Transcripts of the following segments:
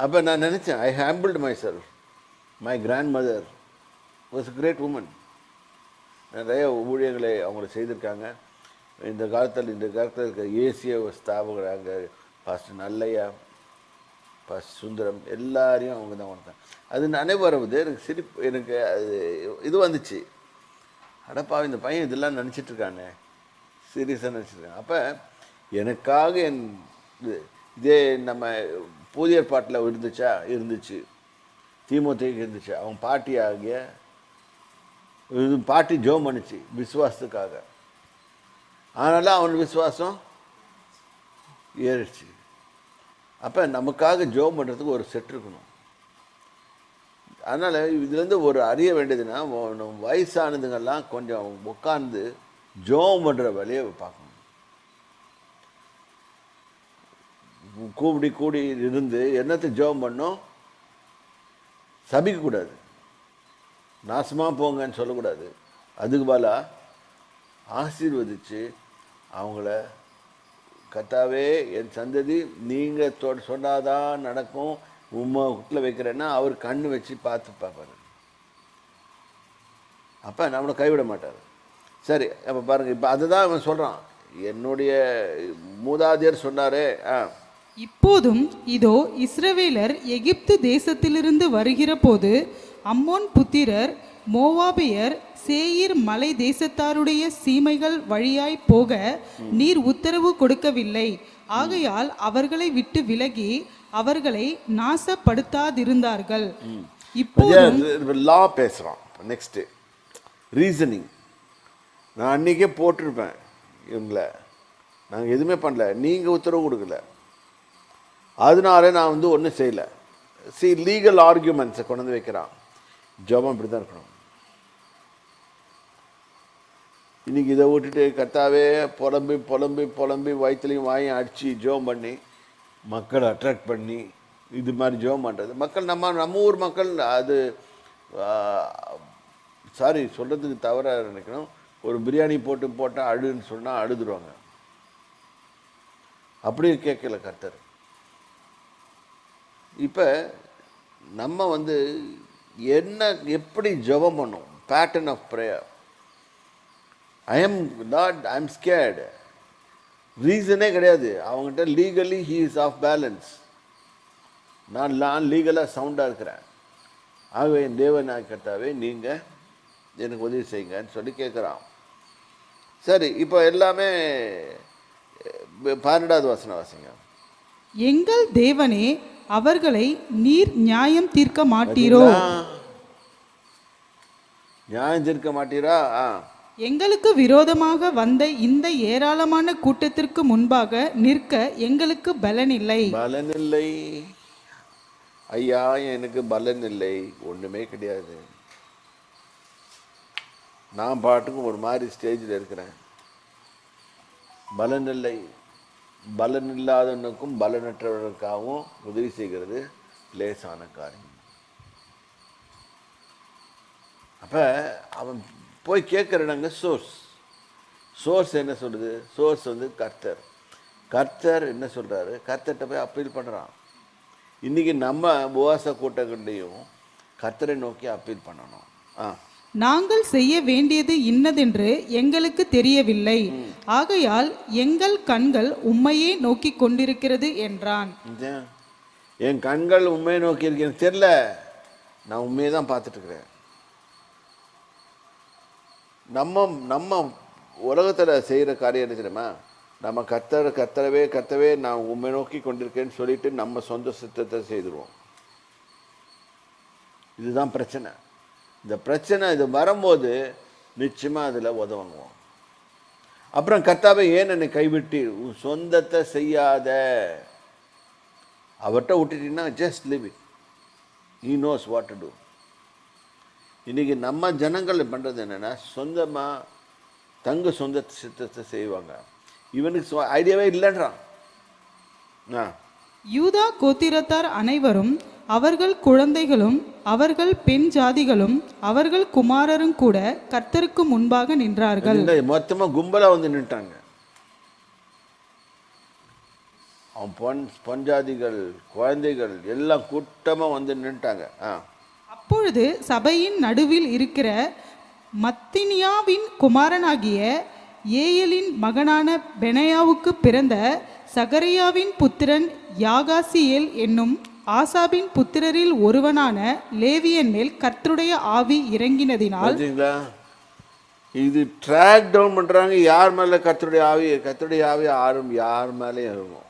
அப்போ நான் நினச்சேன், I humbled myself. My grandmother was a great woman. நிறைய ஊழியர்களை அவங்க செய்திருக்காங்க. இந்த காலத்தில் இருக்க ஏசிய ஸ்தாபகராங்க பாஸ்டர் நல்லையா, பாஸ்டர் சுந்தரம், எல்லாரையும் அவங்க தான் வந்தாங்க. அது நினைவு எனக்கு சிரிப்பு, எனக்கு அது இது வந்துச்சு. அடப்பா, இந்த பையன் இதெல்லாம் நினச்சிட்ருக்கானே, சீரியஸாக நினச்சிட்ருக்காங்க. அப்போ எனக்காக இதே நம்ம புதிய ஏற்பாட்டில் இருந்துச்சு, தீமோத்தேயுக்கு இருந்துச்சு. அவன் பாட்டி ஆகிய பாட்டி ஜோம் பண்ணிச்சு விசுவாசத்துக்காக. அதனால் அவன் விசுவாசம் ஏறிடுச்சு. அப்போ நமக்காக ஜோம் பண்ணுறதுக்கு ஒரு செட் இருக்கணும். அதனால் இதுலேருந்து ஒரு அறிய வேண்டியதுன்னா, வயசானதுங்கெல்லாம் கொஞ்சம் உட்கார்ந்து ஜோம் பண்ணுற வேலையை பார்க்கணும். கூடி இருந்து என்னத்தை ஜோம் பண்ணோம், சபிக்கக்கூடாது, நாசமாக போங்கன்னு சொல்லக்கூடாது. அதுக்கு பதிலாக ஆசீர்வதித்து அவங்கள, கர்த்தாவே என் சந்ததி நீங்கள் சொன்னாதான் நடக்கும், உம்மை வீட்டில் வைக்கிறேன்னா அவர் கண்ணு வச்சு பார்த்து பார்ப்பார். அப்போ நம்மளை கைவிட மாட்டார். சரி, அப்போ பாருங்கள், இப்போ அதுதான் அவன் சொல்கிறான். என்னுடைய மூதாதையர் சொன்னாரே, இப்போதும் இதோ இஸ்ரவேலர் எகிப்து தேசத்திலிருந்து வருகிற போது அம்மோன் புத்திரர், மோவாபியர், சேயீர் மலை தேசத்தாருடைய சீமைகள் வழியாய் போக நீர் உத்தரவு கொடுக்கவில்லை. ஆகையால் அவர்களை விட்டு விலகி அவர்களை நாசப்படுத்தாதிருந்தார்கள். இப்போது லா பேசுகிறான். Next reasoning. நான் அன்றைக்கே போட்டிருப்பேன் இவங்கள, நாங்கள் எதுவுமே பண்ணல, நீங்கள் உத்தரவு கொடுக்கல, அதனால நான் ஒன்றும் செய்யலை. லீகல் ஆர்கியூமெண்ட்ஸை கொண்டு வந்து வைக்கிறான். ஜெபம் இப்படி தான் இருக்கணும். இன்றைக்கி இதை விட்டுட்டு கர்த்தாவே புலம்பி புலம்பி புலம்பி வயிற்றுலையும் வாயும் அடித்து ஜெபம் பண்ணி மக்களை அட்ராக்ட் பண்ணி இது மாதிரி ஜெபம் பண்ணுறது. மக்கள் நம்ம ஊர் மக்கள் அது சாரி சொல்கிறதுக்கு தவறாக நினைக்கணும். ஒரு பிரியாணி போட்டால் அழுன்னு சொன்னால் அழுதுருவாங்க. அப்படியே கேட்கல கர்த்தர். இப்போ நம்ம என்ன எப்படி ஜெபம் பண்ணோம், pattern of prayer. I am scared, ரீசனே கிடையாது அவங்ககிட்ட. Legally he is off balance. நான் லீகலாக சவுண்டாக இருக்கிறேன். ஆகவே என் தேவன் கர்த்தாவே நீங்கள் எனக்கு உதவி செய்யுங்கன்னு சொல்லி கேட்குறான். சரி, இப்போ எல்லாமே 12வது வசனம் வாசிங்க. எங்கள் தேவனே, அவர்களை நீர் நியாயம் தீர்க்க மாட்டீரோ? நியாயம் தீர்க்க மாட்டீரா? எங்களுக்கு விரோதமாக வந்த இந்த ஏராளமான கூட்டத்திற்கு முன்பாக நிற்க எங்களுக்கு பலன் இல்லை. பலன் இல்லை ஐயா, எனக்கு பலன் இல்லை, ஒன்றுமே கிடையாது. நான் பாட்டுக்கு ஒரு மாதிரி ஸ்டேஜில் இருக்கிறேன். பலன் இல்லை. பலன் இல்லாதவனுக்கும் பலனற்றவனுக்காகவும் உதவி செய்கிறது லேசான காரியம். அப்போ அவன் போய் கேட்குறாங்க. சோர்ஸ் என்ன சொல்லுது? சோர்ஸ் கர்த்தர். கர்த்தர் என்ன சொல்கிறாரு? கர்த்தர்கிட்ட போய் அப்பீல் பண்ணுறான். இன்றைக்கி நம்ம உபவாச கூட்டங்களையும் கர்த்தரை நோக்கி அப்பீல் பண்ணணும். நாங்கள் செய்ய வேண்டியது இன்னதென்று எங்களுக்கு தெரியவில்லை, ஆகையால் எங்கள் கண்கள் உம்மையே நோக்கி கொண்டிருக்கிறது என்றான். என் கண்கள் உண்மையை நோக்கி இருக்கேன்னு தெரியல, நான் உண்மையை தான் பார்த்துட்டு இருக்கிறேன். நம்ம உலகத்தில் செய்கிற காரியம் என்ன தெரியுமா? நம்ம கர்த்தரவே நான் உண்மை நோக்கி கொண்டிருக்கேன்னு சொல்லிட்டு நம்ம சொந்த சித்தத்தை செய்துருவோம். இதுதான் பிரச்சனை. இந்த பிரச்சனை இது வரும்போது நிச்சயமாக அதில் உதவுவோம். அப்புறம் கர்த்தாவே ஏன் என்னை கைவிட்டு உன் சொந்தத்தை செய்யாத, அவர்கிட்ட விட்டுட்டீங்கன்னா just leave it. He knows what to do. இன்றைக்கி நம்ம ஜனங்கள் பண்ணுறது என்னென்னா, சொந்தமாக சொந்த சித்தத்தை செய்வாங்க. இவனுக்கு ஐடியாவே இல்லைன்றான். யூதா கோத்திரத்தார் அனைவரும், அவர்கள் குழந்தைகளும், அவர்கள் பெண் ஜாதிகளும், அவர்கள் குமாரரும் கூட கர்த்தருக்கு முன்பாக நின்றார்கள். மொத்தமாக கும்பலாக நின்றுட்டாங்க. அவன் பஞ்சாதிகள் குழந்தைகள் எல்லாம் கூட்டமாக வந்து நின்றுட்டாங்க. அப்பொழுது சபையின் நடுவில் இருக்கிற மத்தினியாவின் குமாரனாகிய ஏயலின் மகனான பெனாயாவுக்கு பிறந்த சகரியாவின் புத்திரன் யாகாசியேல் என்னும் ஆசாபின் புத்திரரில் ஒருவனான லேவியன் மேல் கர்த்தருடைய ஆவி இறங்கினதினால். பார்த்தீங்களா, இது ட்ராக் டவுன் பண்ணுறாங்க. யார் மேலே கர்த்தருடைய ஆவி யார் மேலேயும் இருக்கும்.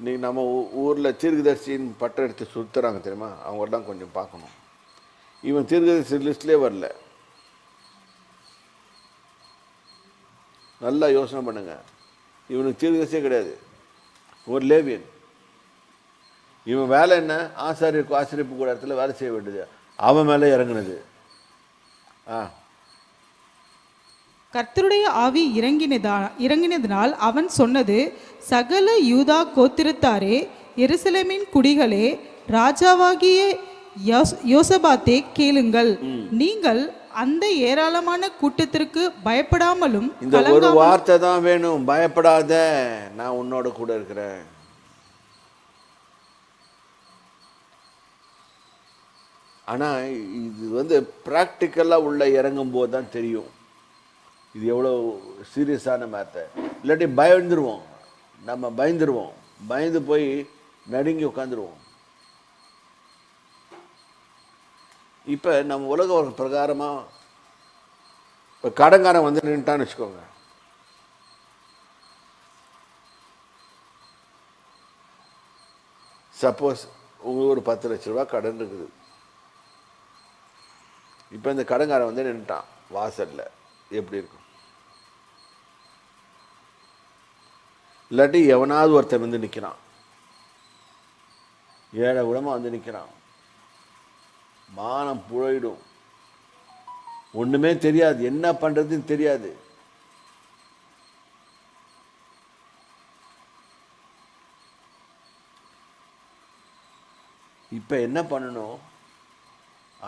நீ நம்ம ஊரில் தீர்க்கதரிசின்னு பட்டம் எடுத்து சுற்றுறாங்க தெரியுமா, அவங்கள்லாம் கொஞ்சம் பார்க்கணும். இவன் தீர்க்கதரிசி லிஸ்ட்லேயே வரல. நல்லா யோசனை பண்ணுங்க. இவனுக்கு தீர்க்கதரிசியே கிடையாது, ஒரு லேவியன். இவன் வேலை என்ன? ஆசிரியப்பு கூட இடத்துல வேலை செய்ய வேண்டியது. அவன் மேலே இறங்குனது. கர்த்தருடைய ஆவி இறங்கினதினால் அவன் சொன்னது, சகல யூதா கோத்திரத்தாரே, எருசலேமின் குடிகளே, ராஜாவாகிய யோசபாத்தே கேளுங்கள். நீங்கள் அந்த ஏராளமான கூட்டத்திற்கு பயப்படாமலும். இந்த ஒரு வார்த்தை தான் வேணும், பயப்படாத, நான் உன்னோட கூட இருக்கிறேன். ஆனால் இது ப்ராக்டிக்கலாக உள்ள இறங்கும் போது தான் தெரியும் இது எவ்வளோ சீரியஸான மேட்டர். இல்லாட்டி பயந்துருவோம், நம்ம பயந்து போய் நடுங்கி உட்காந்துருவோம். இப்போ நம்ம உலக பிரகாரமாக இப்போ கடன்காரன் வந்து நின்ட்டான்னு வச்சுக்கோங்க. சப்போஸ் உங்களுக்கு ஒரு 10 லட்ச ரூபா கடன் இருக்குது. இப்போ இந்த கடன்காரன் வந்து நின்ட்டான் வாசலில், எப்படி இருக்கும்? இல்லாட்டி எவனாவது ஒருத்தன் வந்து நிற்கிறான், ஏழை கூடமாக வந்து நிற்கிறான், மானம் புழையிடும், ஒன்றுமே தெரியாது, என்ன பண்ணுறதுன்னு தெரியாது. இப்போ என்ன பண்ணணும்?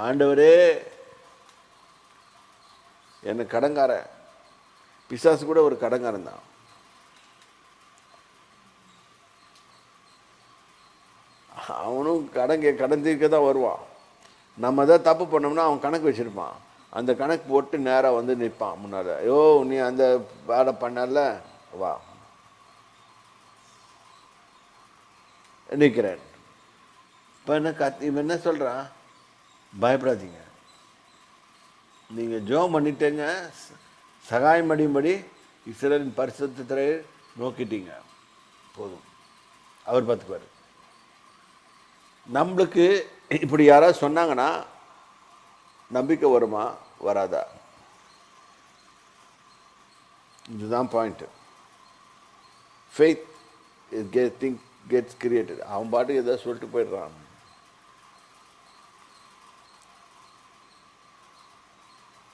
ஆண்டவரே, என்ன கடன்காரன், பிசாசு கூட ஒரு கடன்காரன் தான். அவனும் கடன் தீர்க்க தான் வருவான். நம்ம தான் தப்பு பண்ணோம்னா அவன் கணக்கு வச்சுருப்பான். அந்த கணக்கு போட்டு நேராக வந்து நிற்பான் முன்னால். ஐயோ, நீ அந்த வேலை பண்ணல, வா நிற்கிறேன். இப்போ இவன் என்ன சொல்கிறான்? பயப்படாதீங்க, நீங்கள் ஜெபம் பண்ணிட்டேங்க, சகாயம் அடியும்படி இஸ்ரவேலின் பரிசுத்தத்தை நோக்கிட்டீங்க, போதும், அவர் பார்த்துக்குவார். நம்மளுக்கு இப்படி யாராவது சொன்னாங்கன்னா நம்பிக்கை வருமா வராதா? இதுதான் பாயிண்ட். Faith gets created. அவன் பாட்டுக்கு ஏதாவது சொல்லிட்டு போயிடுறான்.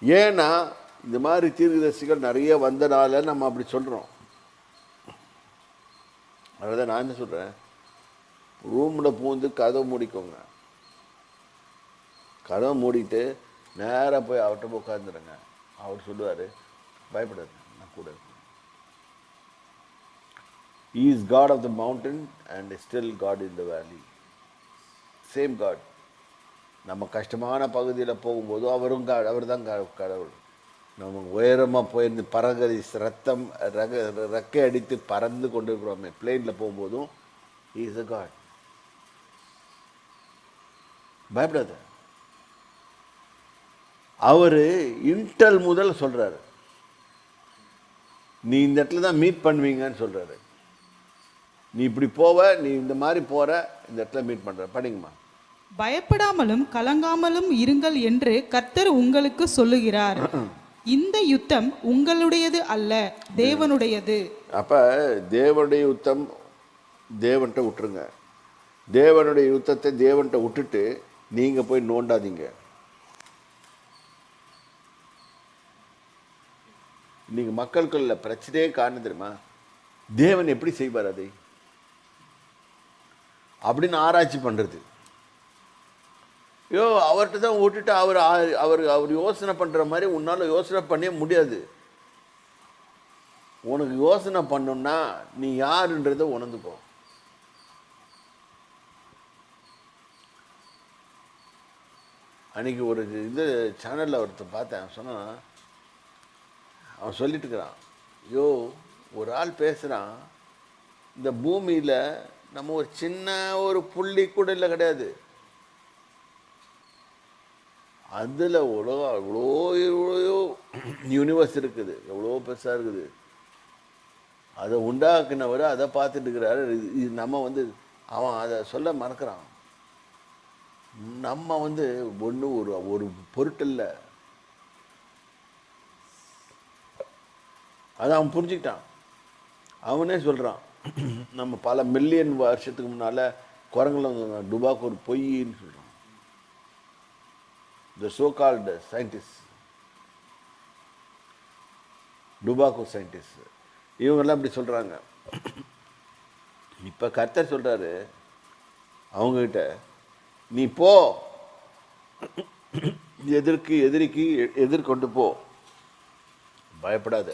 ஏன்னா இந்த மாதிரி தீர்க்கதரிசிகள் நிறைய வந்தனால நம்ம அப்படி சொல்கிறோம். அதான் நான் என்ன சொல்கிறேன், ரூமில் பூந்து கதவை மூடிக்கோங்க. கதவை மூடிட்டு நேராக போய் அவர்கிட்ட போய் உட்காந்துருங்க. அவர் சொல்லுவார், பயப்படாது, நான் கூட இருக்கேன். He is God of the mountain and still God in the valley. Same God. நம்ம கஷ்டமான பகுதியில் போகும்போது அவர் தான் கடவுள். நம்ம உயரமாக போயிருந்து பறகதி ரத்தம் ரெக்கை அடித்து பறந்து கொண்டு இருக்கிறோமே பிளேனில் போகும்போதும் He is a God. பயப்படாத. அவர் இன்டல் முதல் சொல்கிறாரு, நீ இந்த இடத்துல தான் மீட் பண்ணுவீங்கன்னு சொல்கிறாரு. நீ இப்படி போவ, நீ இந்த மாதிரி போகிற, இந்த இடத்துல மீட் பண்ணுற. படிங்கம்மா. பயப்படாமலும் கலங்காமலும் இருங்கள் என்று கர்த்தர் உங்களுக்கு சொல்லுகிறார். இந்த யுத்தம் உங்களுடையது அல்ல, தேவனுடையது. அப்போ தேவனுடைய யுத்தம் தேவன்கிட்ட விட்டுருங்க. தேவனுடைய யுத்தத்தை தேவன்கிட்ட விட்டுட்டு நீங்கள் போய் நோண்டாதீங்க. நீங்கள் மக்களுக்குள்ள பிரச்சனையே காரணம் தெரியுமா? தேவன் எப்படி செய்வார் அதை அப்படின்னு ஆராய்ச்சி பண்ணுறது. ஐயோ, அவர்கிட்ட தான் விட்டுட்டு அவர் யோசனை பண்ணுற மாதிரி உன்னால் யோசனை பண்ணவே முடியாது. உனக்கு யோசனை பண்ணணும்னா நீ யாருன்றதை உணர்ந்துக்கோ. அன்றைக்கி ஒரு இது சேனலில் ஒருத்தர் பார்த்தேன், சொன்னான், அவன் சொல்லிட்டு இருக்கிறான், ஐயோ ஒரு ஆள் பேசுகிறான், இந்த பூமியில் நம்ம ஒரு சின்ன ஒரு புள்ளி கூட இல்லை கிடையாது, அதில் உலகம் எவ்வளோ எவ்வளோ யூனிவர்ஸ் இருக்குது, எவ்வளோ பெருசாக இருக்குது, அதை உண்டாக்குனவர் அதை பார்த்துட்டு இருக்கிறாரு. இது நம்ம வந்து அவன் அதை சொல்ல மறக்கிறான். நம்ம வந்து ஒன்றும் ஒரு பொருட்டில்லை, அதை அவன் புரிஞ்சுக்கிட்டான். அவனே சொல்கிறான், நம்ம பல மில்லியன் வருஷத்துக்கு முன்னால் குரங்குல டுபாக்கு ஒரு பொய்ன்னு சொல்கிறான். த so called scientist, tobacco scientist, இவங்கெல்லாம் இப்படி சொல்கிறாங்க. இப்போ கர்த்தர் சொல்கிறாரு அவங்கக்கிட்ட, நீ போ, எதிர்க்கு எதிரிக்கு எதிர்கொண்டு போ, பயப்படாத.